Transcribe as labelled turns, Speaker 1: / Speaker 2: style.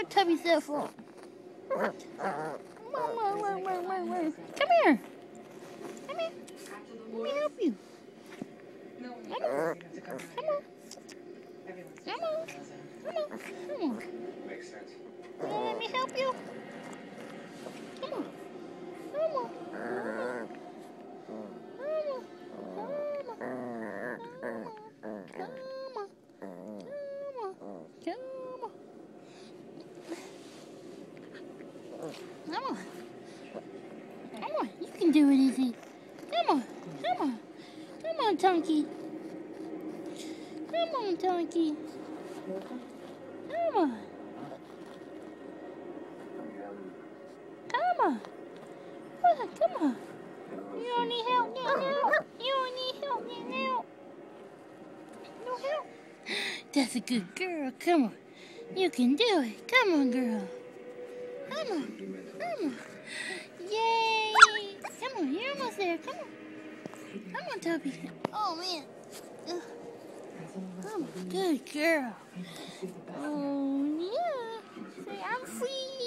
Speaker 1: Where'd Tubby's cell phone? Come here. Come here. Let me help you. Come on. Come on. Come on. Come on. Come on.
Speaker 2: Makes sense.
Speaker 1: Let me help you. Come on. Come on. Come on. Come on. You can do it easy. Come on. Come on. Come on, Tonky. Come on, Tonky. Come on. Come on. Come on. You don't need help now. You don't need help now. No help. That's a good girl. Come on. You can do it. Come on, girl. Come on. Come on. Yay. Come on. You're almost there. Come on. Come on, Tubby. Oh, man. Come on. Good girl. Oh, yeah. Say, I'm free.